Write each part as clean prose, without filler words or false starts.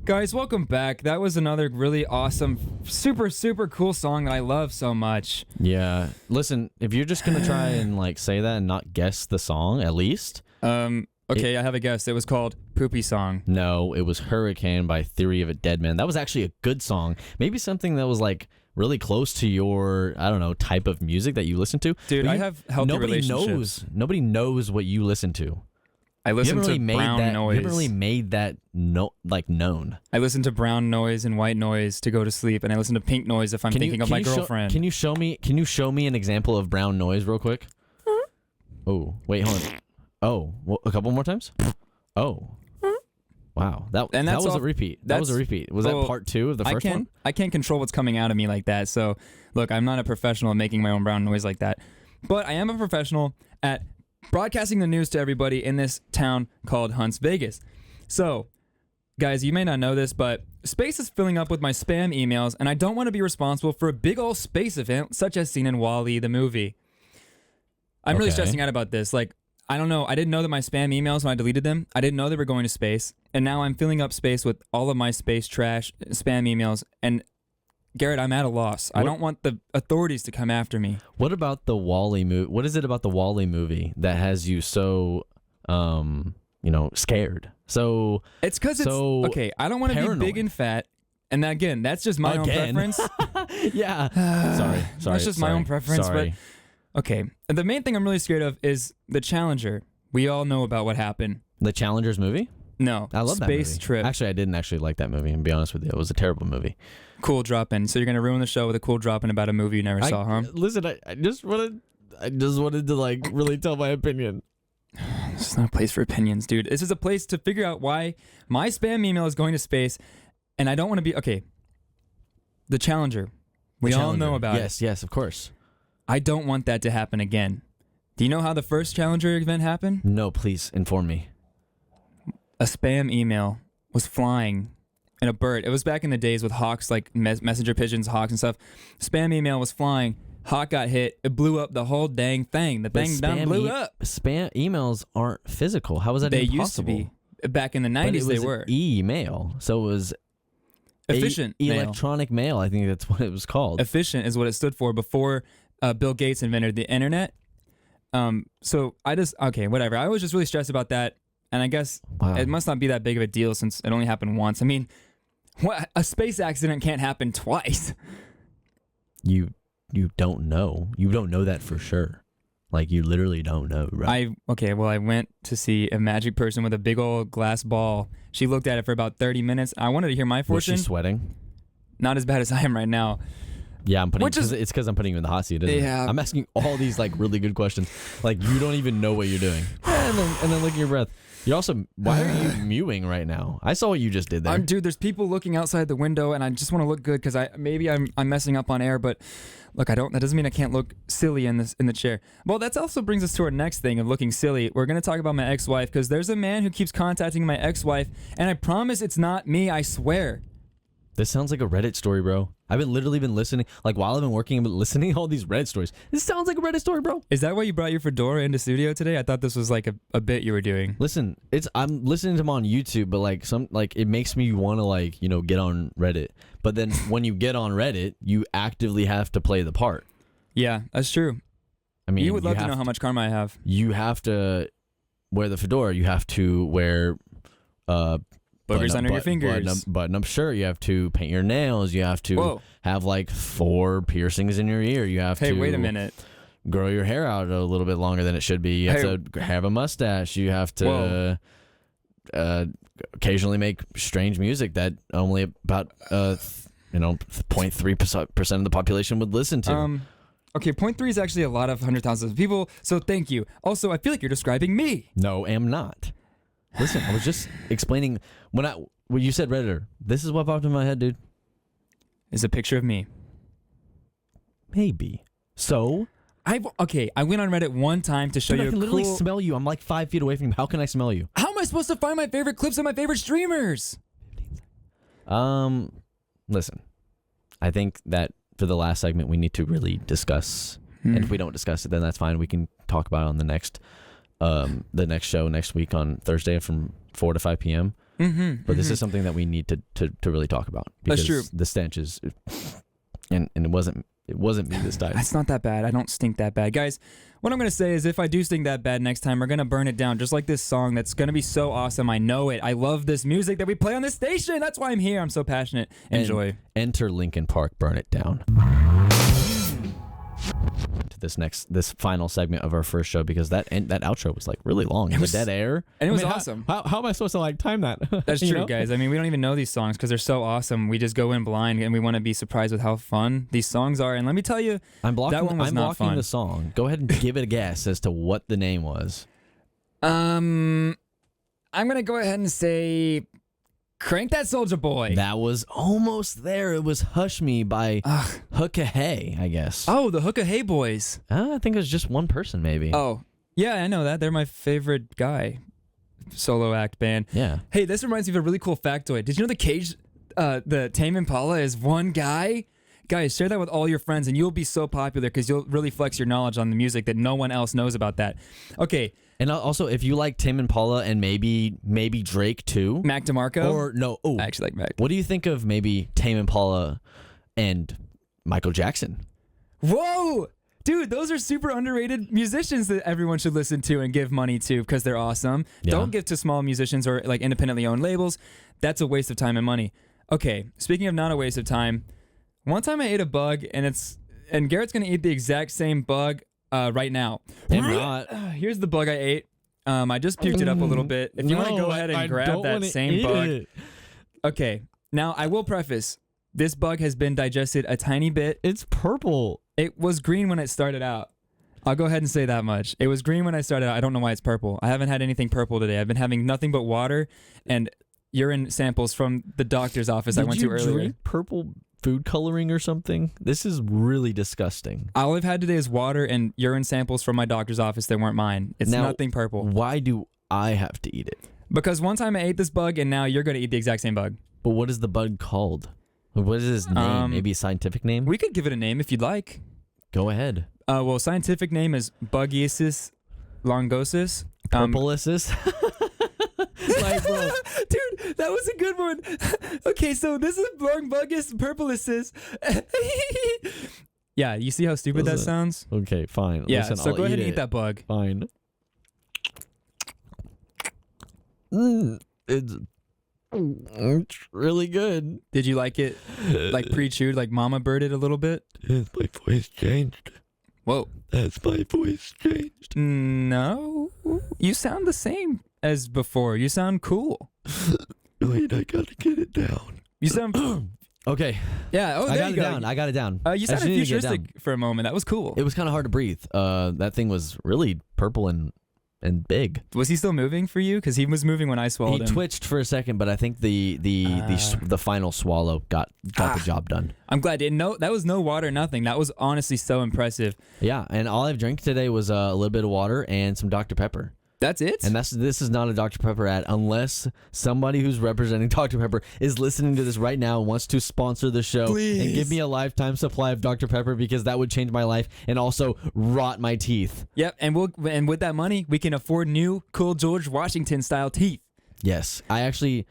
Guys, welcome back. That was another really awesome, super, super cool song that I love so much. Yeah. Listen, if you're just going to try and like say that and not guess the song, at least. Okay, I have a guess. It was called Poopy Song. No, it was Hurricane by Theory of a Deadman. That was actually a good song. Maybe something that was like really close to your, I don't know, type of music that you listen to. Dude, I have healthy relationships. Nobody knows what you listen to. I listen to brown noise. You haven't really made that known. I listen to brown noise and white noise to go to sleep, and I listen to pink noise if I'm thinking of my girlfriend. Can you show me an example of brown noise real quick? Oh, wait, hold on. Oh, a couple more times? Oh. Wow. That was a repeat. That was a repeat. Was that part 2 of the first one? I can't control what's coming out of me like that. So, look, I'm not a professional at making my own brown noise like that. But I am a professional at broadcasting the news to everybody in this town called Hunts Vegas. So, guys, you may not know this, but space is filling up with my spam emails, and I don't want to be responsible for a big old space event such as seen in WALL-E the movie. I'm really stressing out about this. Like, I don't know. I didn't know that my spam emails, when I deleted them, I didn't know they were going to space. And now I'm filling up space with all of my space trash, spam emails. And Garrett, I'm at a loss. I don't want the authorities to come after me. What about the WALL-E movie? What is it about the WALL-E movie that has you so, scared? So it's because it's okay. I don't want to be big and fat. And again, that's just my own preference. Yeah. Sorry. That's just my own preference. Sorry. But okay. The main thing I'm really scared of is the Challenger. We all know about what happened. The Challengers movie? No. I love that movie. Space Trip. Actually, I didn't actually like that movie, and be honest with you. It was a terrible movie. Cool drop-in. So you're going to ruin the show with a cool drop-in about a movie you never saw, huh? Listen, I just wanted to like really tell my opinion. This is not a place for opinions, dude. This is a place to figure out why my spam email is going to space, and I don't want to be... Okay. The Challenger. We all know about it. Yes, of course. I don't want that to happen again. Do you know how the first Challenger event happened? No, please inform me. A spam email was flying in a bird. It was back in the days with hawks, like messenger pigeons, hawks and stuff. Spam email was flying. Hawk got hit. It blew up the whole dang thing. The thing blew up. Spam emails aren't physical. How was that even possible? They used to be. Back in the 90s, they were. E-mail. So it was... Efficient mail. Electronic mail, I think that's what it was called. Efficient is what it stood for before Bill Gates invented the internet. So okay, whatever. I was just really stressed about that. And I guess it must not be that big of a deal since it only happened once. I mean, a space accident can't happen twice. You don't know. You don't know that for sure. Like, you literally don't know, right? I went to see a magic person with a big old glass ball. She looked at it for about 30 minutes. I wanted to hear my fortune. Was she sweating? Not as bad as I am right now. Yeah, it's because I'm putting you in the hot seat, isn't it? I'm asking all these like really good questions. Like, you don't even know what you're doing. And then look at your breath. You're also, why are you mewing right now? I saw what you just did there. Dude, there's people looking outside the window, and I just want to look good because I'm messing up on air, but look, that doesn't mean I can't look silly in the chair. Well, that also brings us to our next thing of looking silly. We're going to talk about my ex-wife because there's a man who keeps contacting my ex-wife, and I promise it's not me, I swear. This sounds like a Reddit story, bro. I've literally been listening, like while I've been working, I've been listening to all these Reddit stories. This sounds like a Reddit story, bro. Is that why you brought your fedora into studio today? I thought this was like a bit you were doing. Listen, I'm listening to them on YouTube, but like it makes me want to get on Reddit. But then when you get on Reddit, you actively have to play the part. Yeah, that's true. I mean, you would love to know how much karma I have. You have to wear the fedora. You have to wear boogers under your fingers. Button up shirt. You have to paint your nails. You have to have like 4 piercings in your ear. You have to. Hey, wait a minute. Grow your hair out a little bit longer than it should be. You have to have a mustache. You have to occasionally make strange music that only about 0.3% of the population would listen to. Okay, 0.3 is actually a lot of 100,000 people. So thank you. Also, I feel like you're describing me. No, am not. Listen, I was just explaining when you said Redditor. This is what popped in my head, dude. Is a picture of me. Maybe. So? I went on Reddit one time to show you. I can literally smell you. I'm like 5 feet away from you. How can I smell you? How am I supposed to find my favorite clips of my favorite streamers? Listen. I think that for the last segment we need to really discuss. And if we don't discuss it, then that's fine. We can talk about it on the next show next week on Thursday from 4 to 5 p.m. But this is something that we need to really talk about. Because That's true. The stench is, and it wasn't me this time. It's not that bad. I don't stink that bad. Guys, what I'm going to say is if I do stink that bad next time, we're going to burn it down just like this song that's going to be so awesome. I know it. I love this music that we play on this station. That's why I'm here. I'm so passionate. Enjoy. Enter Linkin Park, Burn It Down. To this final segment of our first show, because that outro was like really long. It was dead air. And it was awesome. How am I supposed to like time that? That's true, guys. I mean, we don't even know these songs because they're so awesome. We just go in blind and we want to be surprised with how fun these songs are. And let me tell you, I'm blocking fun. the song. Go ahead and give it a guess as to what the name was. I'm gonna go ahead and say Crank That Soulja Boy. That was almost there. It was Hush Me by Hookah Hey, I guess. Oh, the Hookah Hey Boys. I think it was just one person, maybe. Oh, yeah, I know that. They're my favorite guy. Solo act band. Yeah. Hey, this reminds me of a really cool factoid. Did you know the Tame Impala is one guy? Guys, share that with all your friends and you'll be so popular because you'll really flex your knowledge on the music that no one else knows about that. Okay. And also, if you like Tame Impala and maybe Drake too. Mac DeMarco? Or no. Oh, I actually like Mac. What do you think of maybe Tame Impala and Michael Jackson? Whoa! Dude, those are super underrated musicians that everyone should listen to and give money to because they're awesome. Yeah. Don't give to small musicians or like independently owned labels. That's a waste of time and money. Okay, speaking of not a waste of time, one time I ate a bug and Garrett's gonna eat the exact same bug right now. I'm not. Here's the bug I ate. I just puked it up a little bit. If you want to go ahead and grab that same bug. Okay, now I will preface, this bug has been digested a tiny bit. It's purple. It was green when it started out. I'll go ahead and say that much. It was green when I started out. I don't know why it's purple. I haven't had anything purple today. I've been having nothing but water and urine samples from the doctor's office I went to earlier. Did you drink purple food coloring or something? This is really disgusting. All I've had today is water and urine samples from my doctor's office that weren't mine. It's nothing purple. Why do I have to eat it? Because one time I ate this bug and now you're going to eat the exact same bug. But what is the bug called? What is his name? Maybe a scientific name? We could give it a name if you'd like. Go ahead. Well, scientific name is Becuase longosus. Purpleasis? Like, bro. Dude, that was a good one. Okay, so this is Longus purpleasis. Yeah, you see how stupid that sounds? Okay, fine. Yeah, listen, so I'll go ahead and it. eat that bug. Fine. It's really good. Did you like it? Like pre-chewed, like mama birded a little bit? Has my voice changed? Whoa. Has my voice changed? No. You sound the same as before. You sound cool. Wait, I gotta get it down. You sound... Okay. Yeah, I got it down. I got it down. You sounded futuristic for a moment. That was cool. It was kind of hard to breathe. That thing was really purple and big. Was he still moving for you? Because he was moving when I swallowed him. He twitched for a second, but I think the final swallow got the job done. I'm glad. That was no water, nothing. That was honestly so impressive. Yeah, and all I've drank today was a little bit of water and some Dr. Pepper. That's it? And this is not a Dr. Pepper ad unless somebody who's representing Dr. Pepper is listening to this right now and wants to sponsor the show. Please. And give me a lifetime supply of Dr. Pepper because that would change my life and also rot my teeth. Yep, and with that money, we can afford new, cool George Washington style teeth. Yes, I actually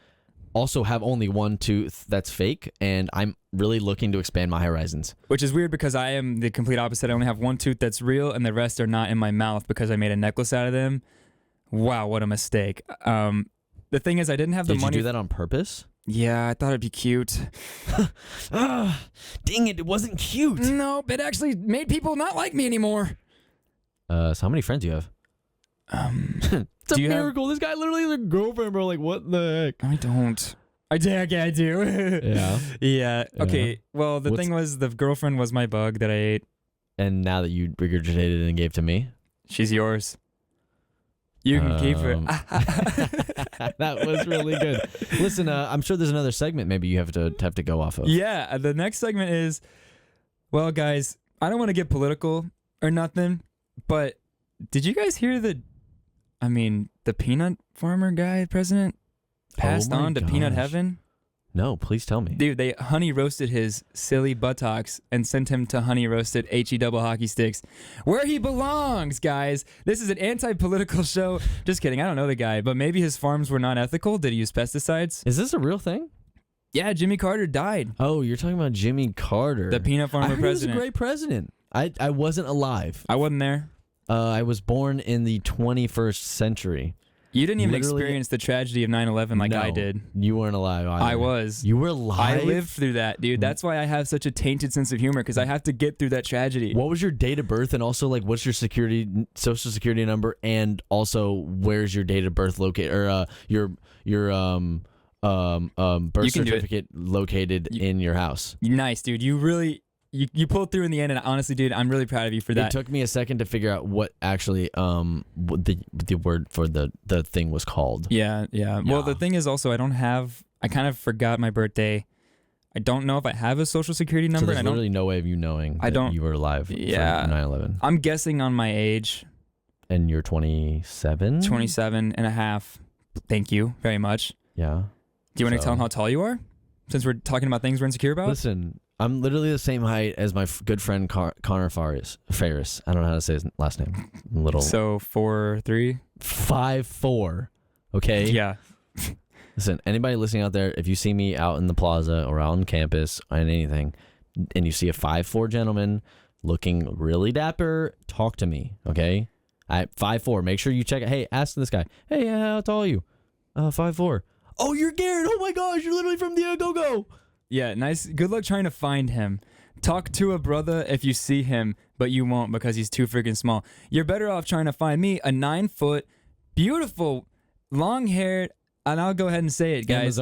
also have only one tooth that's fake, and I'm really looking to expand my horizons. Which is weird because I am the complete opposite. I only have one tooth that's real, and the rest are not in my mouth because I made a necklace out of them. Wow, what a mistake. The thing is, I didn't have the money. Did you do that on purpose? Yeah, I thought it'd be cute. Dang it wasn't cute. Nope, it actually made people not like me anymore. So how many friends do you have? It's a miracle. This guy literally has a girlfriend, bro. Like, what the heck? I don't. I do. Yeah. Yeah. Okay. Well, the thing was, the girlfriend was my bug that I ate. And now that you regurgitated it and gave to me? She's yours. You can keep her. That was really good. Listen, I'm sure there's another segment maybe you have to go off of. Yeah, the next segment is, well, guys, I don't want to get political or nothing, but did you guys hear the peanut farmer guy, president, passed on to peanut heaven? No, please tell me. Dude, they honey roasted his silly buttocks and sent him to honey roasted HE double hockey sticks, where he belongs, guys. This is an anti-political show. Just kidding. I don't know the guy, but maybe his farms were not ethical. Did he use pesticides? Is this a real thing? Yeah, Jimmy Carter died. Oh, you're talking about Jimmy Carter. The peanut farmer president. president. He was a great president. I wasn't alive. I wasn't there. I was born in the 21st century. You didn't even experience the tragedy of 9/11 like I did. You weren't alive either. I was. You were alive? I lived through that, dude. That's why I have such a tainted sense of humor, because I have to get through that tragedy. What was your date of birth, and also like what's your social security number, and also where's your date of birth located, or your birth certificate located in your house? Nice, dude. You really you pulled through in the end, and honestly, dude, I'm really proud of you for that. It took me a second to figure out what actually what the word for the thing was called. Yeah. Well, the thing is also I kind of forgot my birthday. I don't know if I have a social security number. So there's literally no way of you knowing that you were alive for 9/11. I'm guessing on my age. And you're 27? 27 and a half. Thank you very much. Yeah. Do you want to tell them how tall you are? Since we're talking about things we're insecure about? Listen, I'm literally the same height as my good friend Connor Ferris. I don't know how to say his last name. So 4'3"? 5'4". Okay? Yeah. Listen, anybody listening out there, if you see me out in the plaza or out on campus and anything, and you see a 5'4" gentleman looking really dapper, talk to me, okay? 5'4". Make sure you check it. Hey, ask this guy. Hey, how tall are you? 5'4". Oh, you're Garrett. Oh my gosh, you're literally from the Go-Go. Yeah, nice. Good luck trying to find him. Talk to a brother if you see him, but you won't because he's too freaking small. You're better off trying to find me, a 9-foot, beautiful, long-haired, and I'll go ahead and say it, guys.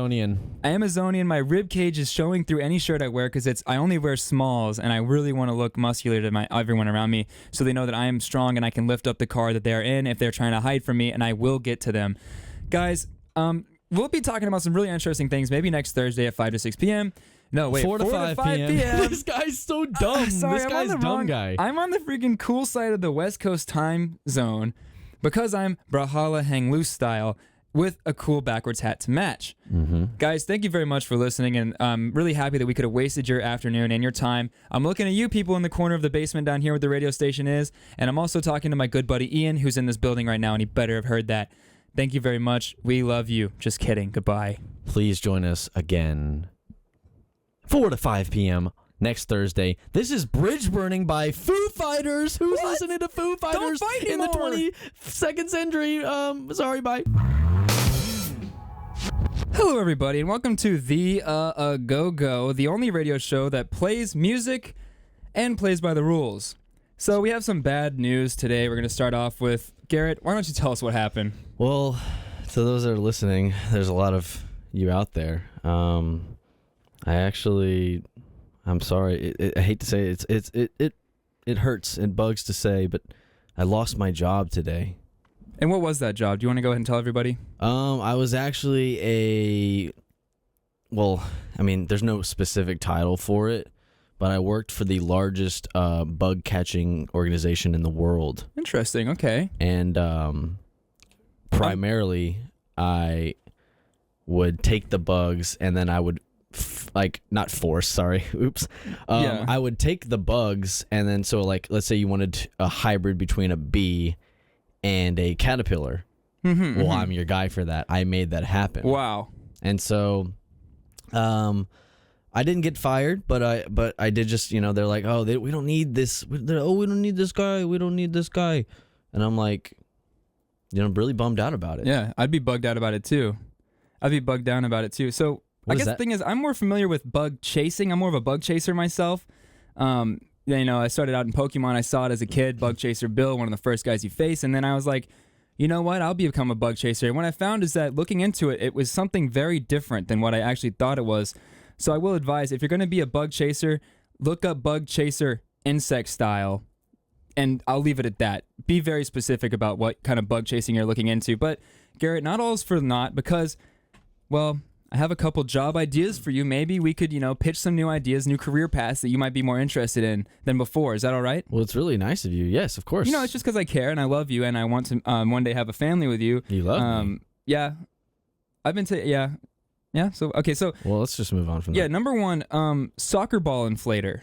Amazonian. My rib cage is showing through any shirt I wear because I only wear smalls, and I really want to look muscular to everyone around me so they know that I am strong and I can lift up the car that they're in if they're trying to hide from me, and I will get to them. Guys, we'll be talking about some really interesting things maybe next Thursday at 5 to 6 p.m. No, wait, 4 to 5 p.m. This guy's so dumb. Sorry, this guy's dumb guy. I'm on the freaking cool side of the West Coast time zone because I'm Brawlhalla Hang Loose style with a cool backwards hat to match. Mm-hmm. Guys, thank you very much for listening, and I'm really happy that we could have wasted your afternoon and your time. I'm looking at you people in the corner of the basement down here where the radio station is, and I'm also talking to my good buddy Ian, who's in this building right now, and he better have heard that. Thank you very much. We love you. Just kidding. Goodbye. Please join us again 4 to 5 p.m. next Thursday. This is Bridge Burning by Foo Fighters. Who's listening to Foo Fighters in the 22nd century? Sorry, bye. Hello, everybody, and welcome to The Go-Go, the only radio show that plays music and plays by the rules. So we have some bad news today. We're going to start off with, Garrett, why don't you tell us what happened? Well, to those that are listening, there's a lot of you out there. I'm sorry. I hate to say it hurts and bugs to say, but I lost my job today. And what was that job? Do you want to go ahead and tell everybody? I was actually there's no specific title for it, but I worked for the largest bug catching organization in the world. Interesting. Okay. And primarily, I would take the bugs and then I would I would take the bugs and then let's say you wanted a hybrid between a bee and a caterpillar. Mm-hmm, I'm your guy for that. I made that happen. Wow. And so, I didn't get fired, but I did just, they're like, we don't need this. We don't need this guy. We don't need this guy. And I'm like, really bummed out about it. Yeah, I'd be bugged out about it too. I'd be bugged down about it too. So I guess the thing is, I'm more familiar with bug chasing. I'm more of a bug chaser myself. I started out in Pokemon. I saw it as a kid, Bug Chaser Bill, one of the first guys you face. And then I was like, you know what? I'll become a bug chaser. And what I found is that looking into it, it was something very different than what I actually thought it was. So I will advise, if you're going to be a bug chaser, look up bug chaser insect style. And I'll leave it at that. Be very specific about what kind of bug chasing you're looking into. But Garrett, not all is for naught because, well, I have a couple job ideas for you. Maybe we could, pitch some new ideas, new career paths that you might be more interested in than before. Is that all right? Well, it's really nice of you. Yes, of course. It's just because I care and I love you and I want to one day have a family with you. You love me? Yeah. I've been Yeah. So okay. So well, let's just move on from yeah. that. Number one, soccer ball inflator.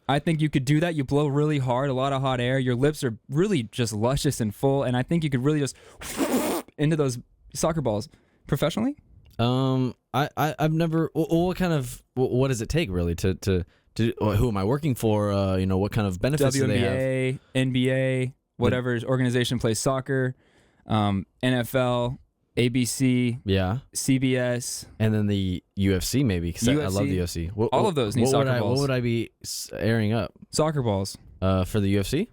I think you could do that. You blow really hard, a lot of hot air. Your lips are really just luscious and full, and I think you could really just into those soccer balls professionally. I've never. What kind of? What does it take really to who am I working for? What kind of benefits do they have? NBA, whatever organization plays soccer, NFL, ABC, CBS, and then the UFC maybe because I love the UFC. All of those need soccer balls. What would I be airing up? Soccer balls. For the UFC?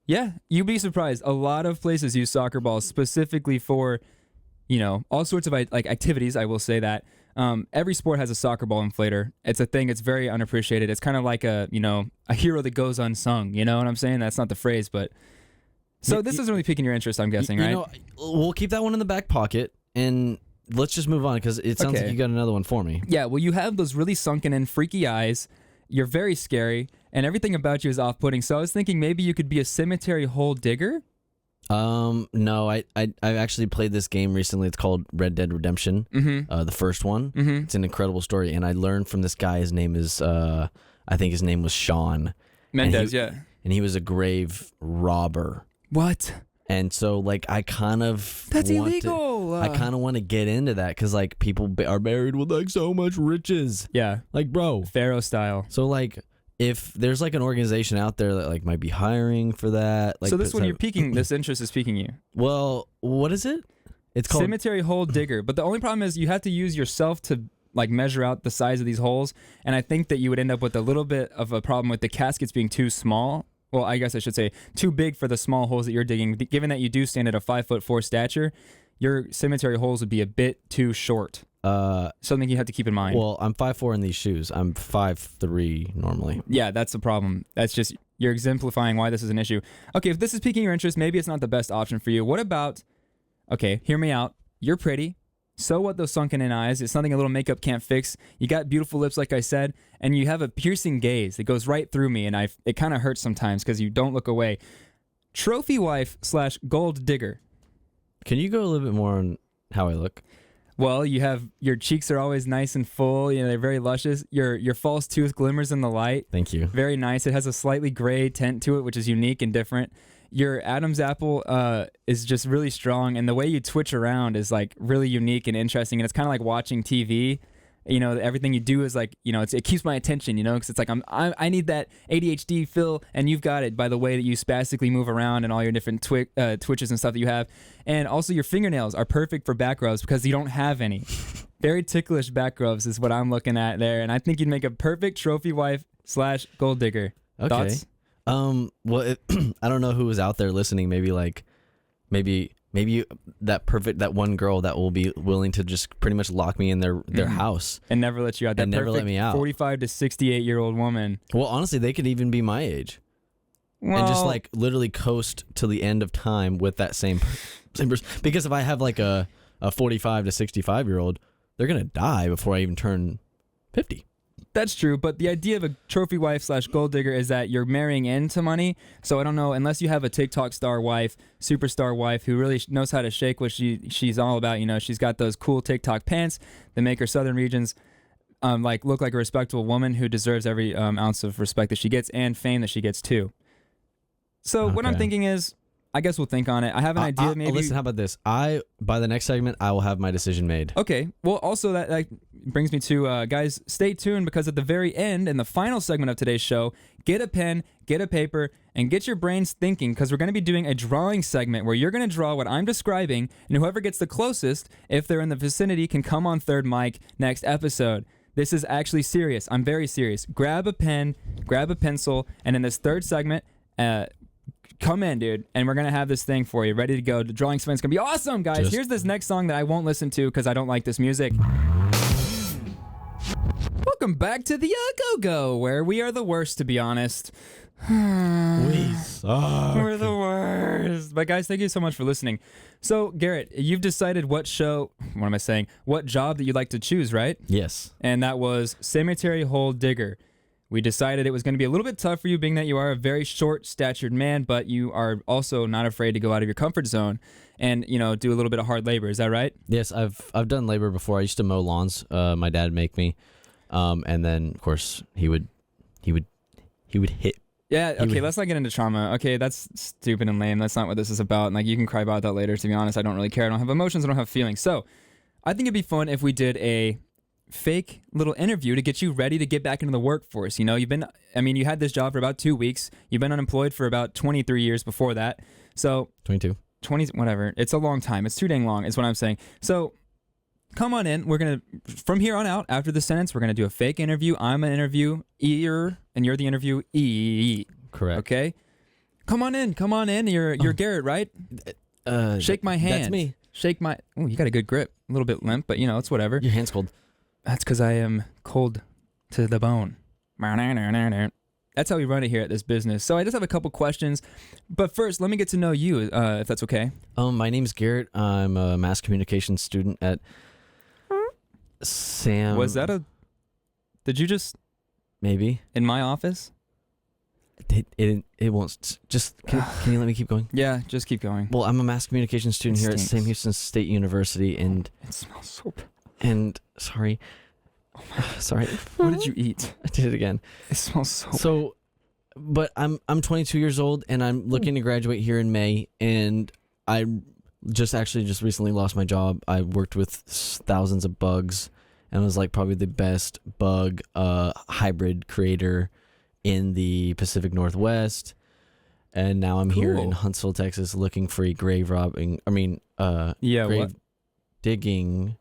Yeah, you'd be surprised. A lot of places use soccer balls specifically for, all sorts of like activities. I will say that. Every sport has a soccer ball inflator. It's a thing. It's very unappreciated. It's kind of like a hero that goes unsung. You know what I'm saying? That's not the phrase, but. So this isn't really piquing your interest, I'm guessing, right? We'll keep that one in the back pocket, and let's just move on because it sounds like you got another one for me. Yeah, well, you have those really sunken in, freaky eyes. You're very scary, and everything about you is off-putting. So I was thinking maybe you could be a cemetery hole digger? No, I've actually played this game recently. It's called Red Dead Redemption, the first one. Mm-hmm. It's an incredible story, and I learned from this guy. His name is, I think his name was Sean. Mendez, And he was a grave robber. What? And so, I kind of that's illegal. I kind of want to get into that because, people are buried with so much riches. Yeah, bro, Pharaoh style. So, if there's an organization out there that might be hiring for that, so this one this interest is piquing you. Well, what is it? It's called cemetery hole digger. But the only problem is you have to use yourself to measure out the size of these holes, and I think that you would end up with a little bit of a problem with the caskets being too small. Well, I guess I should say too big for the small holes that you're digging. Given that you do stand at a 5'4" stature, your cemetery holes would be a bit too short. Something you have to keep in mind. Well, I'm 5'4" in these shoes. I'm 5'3" normally. Yeah, that's the problem. That's just you're exemplifying why this is an issue. Okay, if this is piquing your interest, maybe it's not the best option for you. What about? Okay, hear me out. You're pretty. So what those sunken in eyes? It's something a little makeup can't fix. You got beautiful lips, like I said, and you have a piercing gaze that goes right through me, and it kind of hurts sometimes because you don't look away. Trophy wife / gold digger. Can you go a little bit more on how I look? Well, your cheeks are always nice and full. They're very luscious. Your false tooth glimmers in the light. Thank you. Very nice. It has a slightly gray tint to it, which is unique and different. Your Adam's apple is just really strong, and the way you twitch around is really unique and interesting. And it's kind of like watching TV. Everything you do is it keeps my attention. Because it's I need that ADHD fill, and you've got it by the way that you spastically move around and all your different twitches and stuff that you have. And also your fingernails are perfect for back rubs because you don't have any. Very ticklish back rubs is what I'm looking at there, and I think you'd make a perfect trophy wife / gold digger. Okay. Thoughts? Well, I don't know who was out there listening. Maybe that one girl that will be willing to just pretty much lock me in their house and never let you out. That and never let me out. 45 to 68-year-old woman. Well, honestly, they could even be my age, and just literally coast to the end of time with that same person. Because if I have a 45 to 65-year-old, they're gonna die before I even turn 50. That's true, but the idea of a trophy wife / gold digger is that you're marrying into money. So I don't know, unless you have a TikTok star wife, superstar wife who really knows how to shake what she's all about. She's got those cool TikTok pants that make her southern regions look like a respectable woman who deserves every ounce of respect that she gets and fame that she gets too. So what I'm thinking is, I guess we'll think on it. I have an idea. Maybe. Listen, how about this? By the next segment, I will have my decision made. Okay. Well, also that brings me to guys, stay tuned because at the very end, in the final segment of today's show, get a pen, get a paper, and get your brains thinking because we're going to be doing a drawing segment where you're going to draw what I'm describing, and whoever gets the closest, if they're in the vicinity, can come on third mic next episode. This is actually serious. I'm very serious. Grab a pen, grab a pencil, and in this third segment, come in, dude, and we're going to have this thing for you ready to go. The drawing segment's going to be awesome, guys. Here's this next song that I won't listen to because I don't like this music. Welcome back to the Go-Go, where we are the worst, to be honest. We suck. We're the worst. But guys, thank you so much for listening. So, Garrett, you've decided what job that you'd like to choose, right? Yes. And that was cemetery hole digger. we decided it was going to be a little bit tough for you, being that you are a very short-statured man, but you are also not afraid to go out of your comfort zone and, you know, do a little bit of hard labor. Is that right? Yes, I've done labor before. I used to mow lawns. My dad make me, and then of course he would hit. Yeah, okay, let's not get into trauma. Okay, that's stupid and lame. That's not what this is about. And, like, you can cry about that later, to be honest. I don't really care. I don't have emotions. I don't have feelings. So I think it'd be fun if we did a fake little interview to get you ready to get back into the workforce. You know, you had this job for about 2 weeks. You've been unemployed for about 23 years before that. So 22. 20, whatever. It's a long time. It's too dang long is what I'm saying. So come on in. We're going to, from here on out, after the sentence, we're going to do a fake interview. I'm an interviewer, and you're the interviewee. Correct. Okay? Come on in. You're Garrett, right? Shake my hand. That's me. Shake my... Oh, you got a good grip. A little bit limp, but, you know, it's whatever. Your hand's cold. That's because I am cold to the bone. That's how we run it here at this business. So I just have a couple questions. But first, let me get to know you, if that's okay. My name's Garrett. I'm a mass communications student at Sam. Was that a... Did you just... Maybe. In my office? It won't. Just can you let me keep going? Yeah, just keep going. Well, I'm a mass communications student here at Sam Houston State University, and it smells so bad. And sorry, sorry. What did you eat? I did it again. It smells so. So, but I'm 22 years old, and I'm looking to graduate here in May, and I just recently lost my job. I worked with thousands of bugs, and was like probably the best bug hybrid creator in the Pacific Northwest, and now I'm here in Huntsville, Texas, looking for a grave digging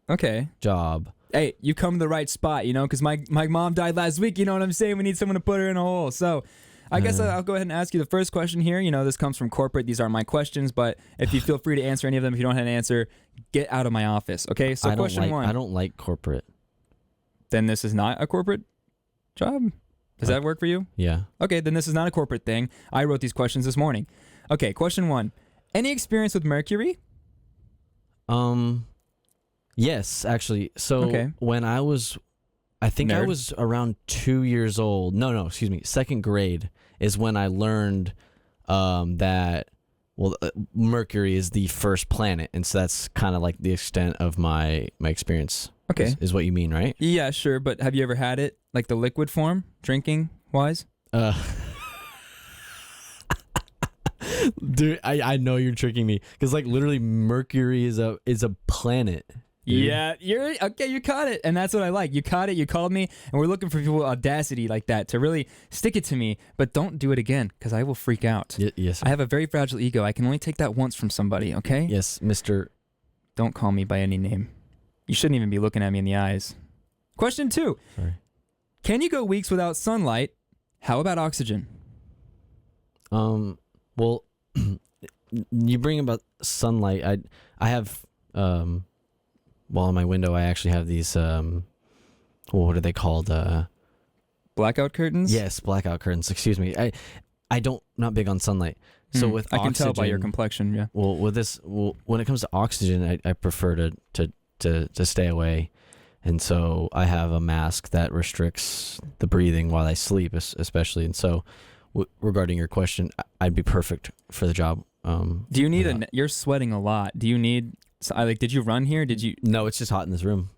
job. Hey, you come to the right spot, you know, because my mom died last week. You know what I'm saying? We need someone to put her in a hole. So I guess I'll go ahead and ask you the first question here. You know, this comes from corporate. These are my questions, but if you feel free to answer any of them, if you don't have an answer, get out of my office. Okay. So question one. I don't like corporate. Then this is not a corporate job. Does that work for you? Yeah. Okay, then this is not a corporate thing. I wrote these questions this morning. Okay, question one. Any experience with mercury? Yes, actually. So when I was around 2 years old. No, excuse me. Second grade is when I learned that Mercury is the first planet, and so that's kind of like the extent of my experience. Okay. Is what you mean, right? Yeah, sure. But have you ever had it, like the liquid form, drinking wise? Dude, I know you're tricking me, because like literally Mercury is a planet. Dude. Yeah, you caught it, and that's what I like. You caught it, you called me, and we're looking for people with audacity like that to really stick it to me, but don't do it again, because I will freak out. Yes. I have a very fragile ego. I can only take that once from somebody, okay? Yes, Mr. Don't call me by any name. You shouldn't even be looking at me in the eyes. Question 2. Sorry. Can you go weeks without sunlight? How about oxygen? Well, you bring about sunlight. I have on my window I actually have these what are they called? Blackout curtains? Yes, blackout curtains. Excuse me. I don't not big on sunlight. So with I can oxygen, tell by your complexion, yeah. Well, when it comes to oxygen, I prefer to stay away. And so I have a mask that restricts the breathing while I sleep, especially. And so regarding your question, I'd be perfect for the job. Do you need you're sweating a lot. Do you need, did you run here? Did you? No, it's just hot in this room.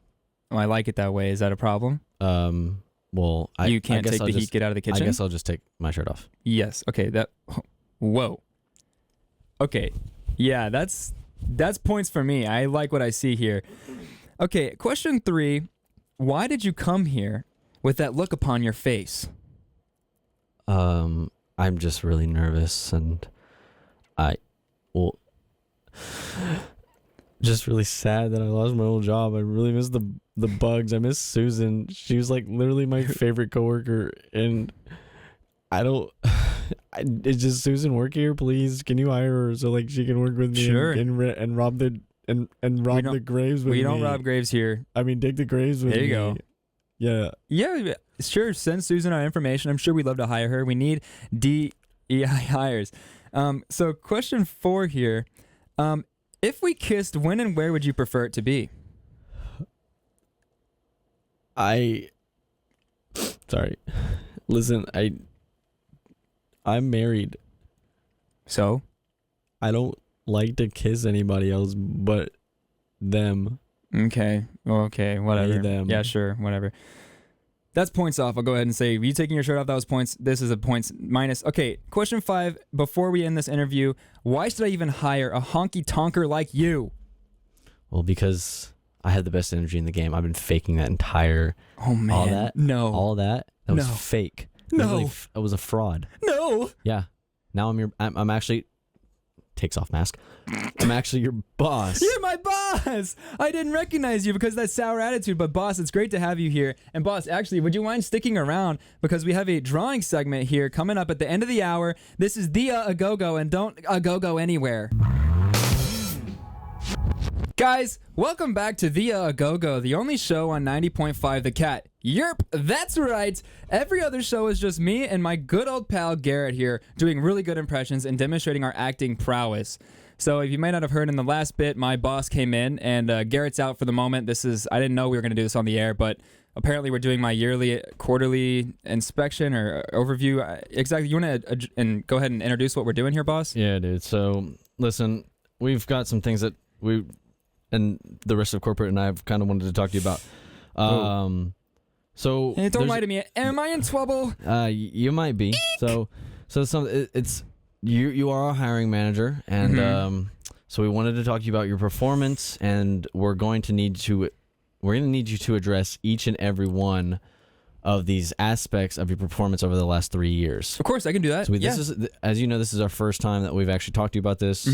Oh, I like it that way. Is that a problem? Well, you can't take the heat, get out of the kitchen? I guess I'll just take my shirt off. Yes. Okay. Whoa. Okay. Yeah, that's points for me. I like what I see here. Okay, question 3. Why did you come here with that look upon your face? I'm just really nervous, and just really sad that I lost my old job. I really miss the bugs. I miss Susan. She was like literally my favorite coworker, and it's just, Susan, work here, please. Can you hire her so like she can work with me? Sure. and rob the the graves with me. We don't rob graves here. I mean, dig the graves with me. There you go. Yeah. Yeah, sure. Send Susan our information. I'm sure we'd love to hire her. We need DEI hires. So question 4 here. If we kissed, when and where would you prefer it to be? Sorry. Listen, I'm married. So? I don't like to kiss anybody else but them. Okay. Okay. Whatever. Them. Yeah, sure. Whatever. That's points off. I'll go ahead and say, you taking your shirt off, that was points. This is a points minus. Okay, question 5. Before we end this interview, why should I even hire a honky tonker like you? Well, because I had the best energy in the game. I've been faking that entire. Oh man. All that. No. All that. That was No. fake. No. It was a fraud. No. Yeah. Now I'm actually. Takes off mask. I'm actually your boss. You're my boss. I didn't recognize you because of that sour attitude, but boss, it's great to have you here. And boss, actually, would you mind sticking around because we have a drawing segment here coming up at the end of the hour. This is the A-Go-Go, and don't A-Go-Go anywhere. Guys, welcome back to the A-Go-Go, the only show on 90.5 The Cat. Yerp, that's right. Every other show is just me and my good old pal Garrett here doing really good impressions and demonstrating our acting prowess. So if you might not have heard in the last bit, my boss came in and Garrett's out for the moment. I didn't know we were going to do this on the air, but apparently we're doing my quarterly inspection or overview. Exactly. You want to go ahead and introduce what we're doing here, boss? Yeah, dude. So listen, we've got some things that we and the rest of corporate and I have kind of wanted to talk to you about. So hey, don't lie to me. Am I in trouble? You might be. So it's you are our hiring manager, and so we wanted to talk to you about your performance, and we're going to need you to address each and every one of these aspects of your performance over the last 3 years. Of course, I can do that. So this is, as you know, this is our first time that we've actually talked to you about this.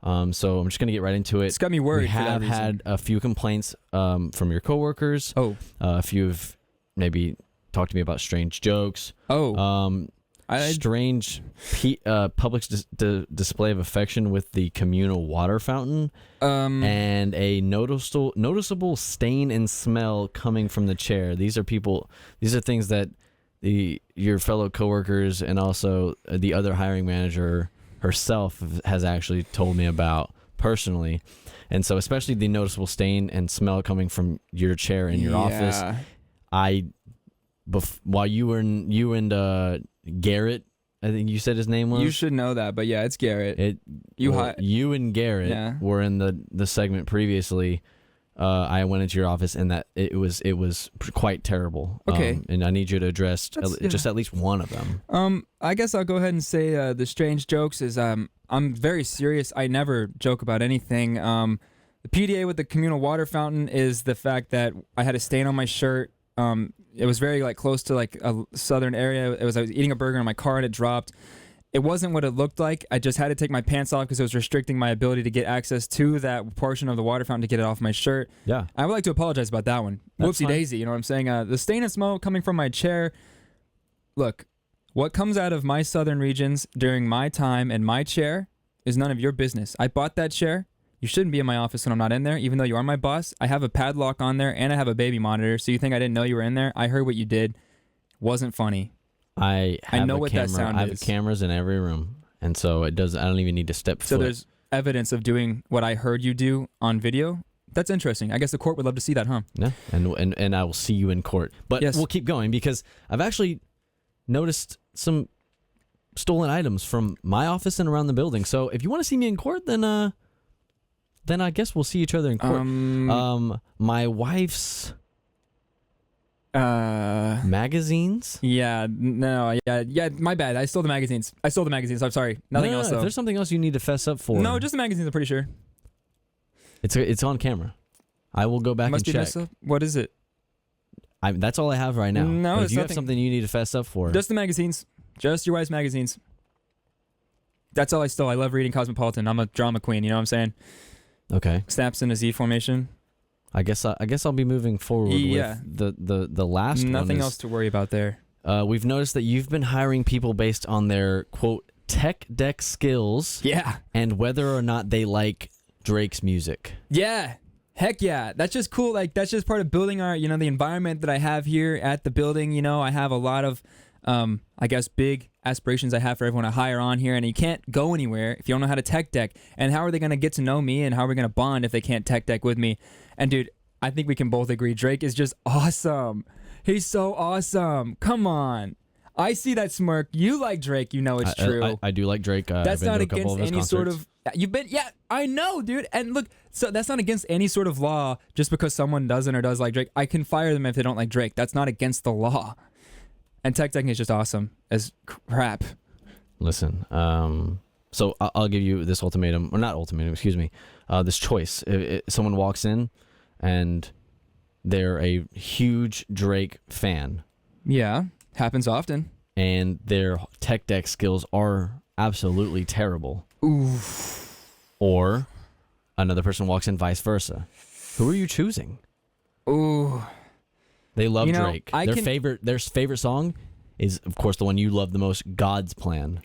So I'm just gonna get right into it. It's got me worried. We have had a few complaints from your coworkers. A few have maybe talked to me about strange jokes. Strange public display of affection with the communal water fountain, and a noticeable stain and smell coming from the chair. These are things that your fellow coworkers and also the other hiring manager herself has actually told me about personally. And so especially the noticeable stain and smell coming from your chair in your office. While you and Garrett, I think you said his name was. You should know that, but yeah, it's Garrett. You and Garrett were in the segment previously. I went into your office and that it was quite terrible. Okay, and I need you to address just at least one of them. I guess I'll go ahead and say the strange jokes is I'm very serious. I never joke about anything. The PDA with the communal water fountain is the fact that I had a stain on my shirt. It was very close to a southern area. I was eating a burger in my car and it dropped. It wasn't what it looked like. I just had to take my pants off because it was restricting my ability to get access to that portion of the water fountain to get it off my shirt. Yeah. I would like to apologize about that one. Whoopsie daisy, you know what I'm saying? The stain and smell coming from my chair. Look, what comes out of my southern regions during my time in my chair is none of your business. I bought that chair. You shouldn't be in my office when I'm not in there, even though you are my boss. I have a padlock on there and I have a baby monitor. So you think I didn't know you were in there? I heard what you did. Wasn't funny. I know what that sound is. I have cameras in every room, and so I don't even need to step foot. So there's evidence of doing what I heard you do on video. That's interesting. I guess the court would love to see that, huh? Yeah, and I will see you in court. But we'll keep going because I've actually noticed some stolen items from my office and around the building. So if you want to see me in court, then I guess we'll see each other in court. My wife's magazines. Yeah, no, yeah. My bad. I stole the magazines. I'm sorry. Nothing else. Though. If there's something else you need to fess up for. No, just the magazines. I'm pretty sure. It's on camera. I will go back and check. What is it? That's all I have right now. No, if you have something you need to fess up for. Just the magazines. Just your wife's magazines. That's all I stole. I love reading Cosmopolitan. I'm a drama queen. You know what I'm saying? Okay. Snaps in a Z formation. I guess I'll be moving forward with the last one. Nothing else to worry about there. We've noticed that you've been hiring people based on their quote tech deck skills. Yeah. And whether or not they like Drake's music. Yeah. Heck yeah. That's just cool. That's just part of building our, the environment that I have here at the building. I have a lot of I guess big aspirations I have for everyone I hire on here, and you can't go anywhere if you don't know how to tech deck. And how are they going to get to know me, and how are we going to bond if they can't tech deck with me? And dude, I think we can both agree Drake is just awesome. He's so awesome. Come on. I see that smirk. You like Drake. You know it's true. I do like Drake. That's not I've been to a couple against of his any concerts. sort of. You've been, yeah, I know, dude. And look, so that's not against any sort of law just because someone doesn't or does like Drake. I can fire them if they don't like Drake. That's not against the law. And tech decking is just awesome as crap. Listen, so I'll give you this ultimatum, or not ultimatum, excuse me, this choice. If someone walks in and they're a huge Drake fan. Yeah, happens often. And their tech deck skills are absolutely terrible. Oof. Or another person walks in vice versa. Who are you choosing? Ooh. They love Drake. Their favorite song is, of course, the one you love the most, God's Plan.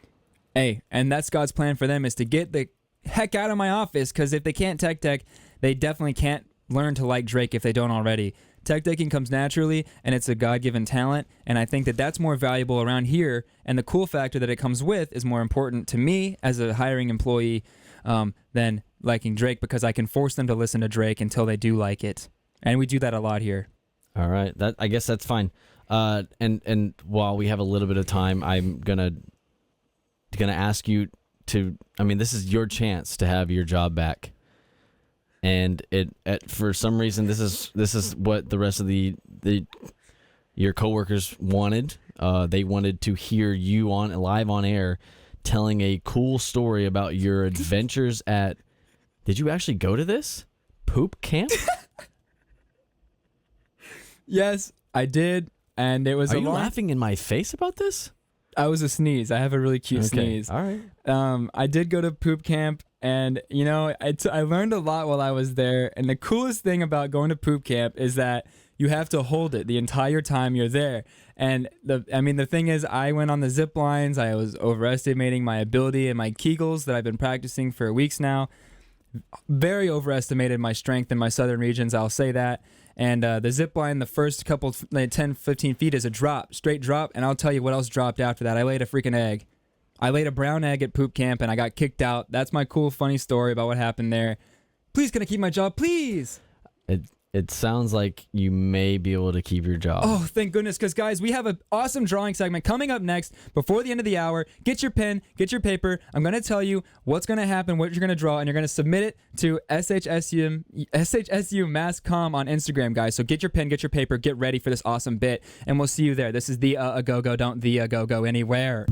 Hey, and that's God's plan for them, is to get the heck out of my office, because if they can't tech deck, they definitely can't learn to like Drake if they don't already. Tech decking comes naturally, and it's a God-given talent, and I think that that's more valuable around here, and the cool factor that it comes with is more important to me as a hiring employee than liking Drake, because I can force them to listen to Drake until they do like it, and we do that a lot here. All right, I guess that's fine. And while we have a little bit of time, I'm gonna ask you to. I mean, this is your chance to have your job back. And for some reason, this is what the rest of your coworkers wanted. They wanted to hear you live on air telling a cool story about your adventures at. Did you actually go to this poop camp? Yes, I did, and it was. Are you laughing in my face about this? I was a sneeze. I have a really cute sneeze. All right. I did go to poop camp, and you know, I learned a lot while I was there. And the coolest thing about going to poop camp is that you have to hold it the entire time you're there. And the thing is, I went on the zip lines. I was overestimating my ability and my Kegels that I've been practicing for weeks now. Very overestimated my strength in my southern regions, I'll say that. And the zip line, the first couple 10, 15 feet is a drop, straight drop. And I'll tell you what else dropped after that. I laid a freaking egg. I laid a brown egg at poop camp, and I got kicked out. That's my cool, funny story about what happened there. Please, can I keep my job? Please. It sounds like you may be able to keep your job. Oh, thank goodness, because, guys, we have an awesome drawing segment coming up next before the end of the hour. Get your pen, get your paper. I'm going to tell you what's going to happen, what you're going to draw, and you're going to submit it to SHSU MassComm on Instagram, guys. So get your pen, get your paper, get ready for this awesome bit, and we'll see you there. This is the A-Go-Go, don't the A-Go-Go anywhere.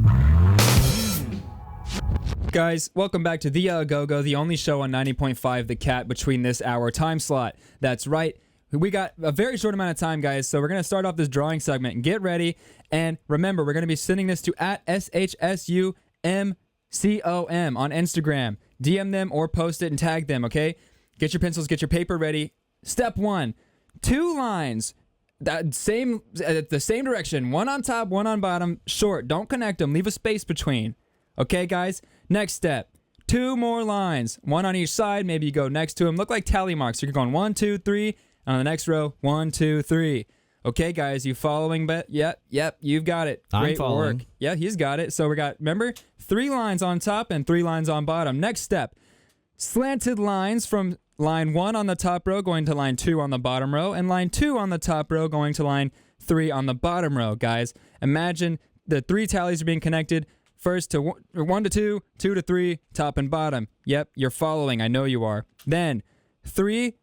Guys, welcome back to the Go-Go, the only show on 90.5 The Cat between this hour time slot. That's right. We got a very short amount of time, guys, so we're going to start off this drawing segment. Get ready, and remember, we're going to be sending this to @SHSUMCOM on Instagram. DM them or post it and tag them, okay? Get your pencils, get your paper ready. Step 1, 2 lines. The same direction, one on top, one on bottom, short. Don't connect them. Leave a space between. Okay, guys? Next step, 2 more lines, one on each side. Maybe you go next to them. Look like tally marks. You're going 1, 2, 3. And on the next row, 1, 2, 3. Okay, guys, you following? Yep, you've got it. I'm Great following. work. Yeah, he's got it. So we got, remember, 3 lines on top and 3 lines on bottom. Next step, slanted lines from line 1 on the top row going to line 2 on the bottom row, and line 2 on the top row going to line 3 on the bottom row, guys. Imagine the 3 tallies are being connected. First to 1 to 2, 2 to 3, top and bottom. Yep, you're following. I know you are. Then 3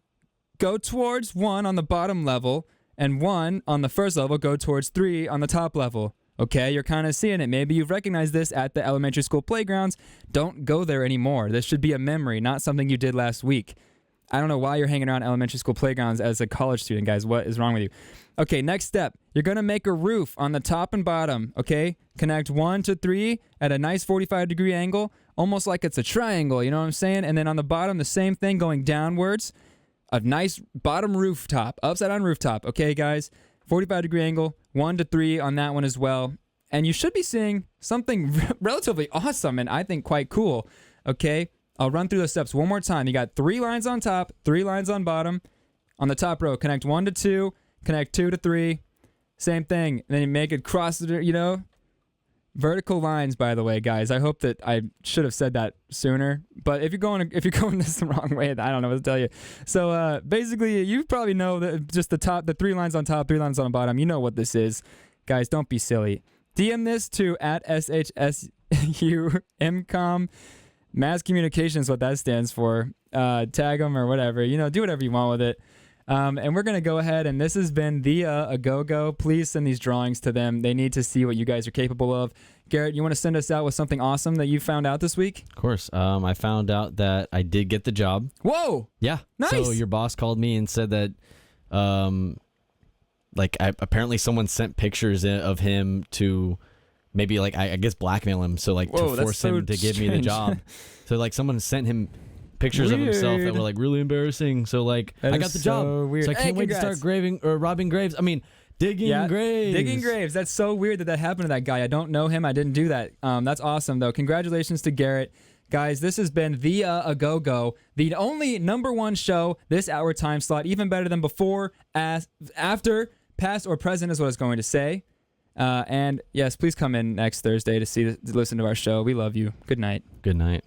go towards 1 on the bottom level, and 1 on the first level go towards 3 on the top level. Okay, you're kind of seeing it. Maybe you've recognized this at the elementary school playgrounds. Don't go there anymore. This should be a memory, not something you did last week. I don't know why you're hanging around elementary school playgrounds as a college student, guys. What is wrong with you? Okay, next step. You're going to make a roof on the top and bottom, okay? Connect 1 to 3 at a nice 45-degree angle, almost like it's a triangle, you know what I'm saying? And then on the bottom, the same thing going downwards. A nice bottom rooftop, upside-down rooftop, okay, guys? 45-degree angle, 1 to 3 on that one as well. And you should be seeing something relatively awesome and I think quite cool, okay? I'll run through the steps one more time. You got 3 lines on top, 3 lines on bottom. On the top row, connect 1 to 2, connect 2 to 3. Same thing. And then you make it cross, you know? Vertical lines, by the way, guys. I hope that I should have said that sooner. But if you're going this the wrong way, I don't know what to tell you. So basically, you probably know that just the 3 lines on top, 3 lines on the bottom. You know what this is. Guys, don't be silly. DM this to @SHSUMCOM. Mass communication is what that stands for. Tag them or whatever. Do whatever you want with it. And we're going to go ahead, and this has been the A-Go-Go. Please send these drawings to them. They need to see what you guys are capable of. Garrett, you want to send us out with something awesome that you found out this week? Of course. I found out that I did get the job. Whoa! Yeah. Nice! So your boss called me and said that apparently someone sent pictures of him to maybe I guess blackmail him, so to force him to give me the job. So someone sent him pictures of himself that were really embarrassing. So I got the job. Weird. So I can't wait to start robbing graves. I mean, digging graves. Digging graves. That's so weird that happened to that guy. I don't know him. I didn't do that. That's awesome though. Congratulations to Garrett. Guys, this has been the A-Go-Go, the only #1 show this hour time slot, even better than before, after, past, or present is what I was going to say. And yes, please come in next Thursday to listen to our show. We love you. Good night. Good night.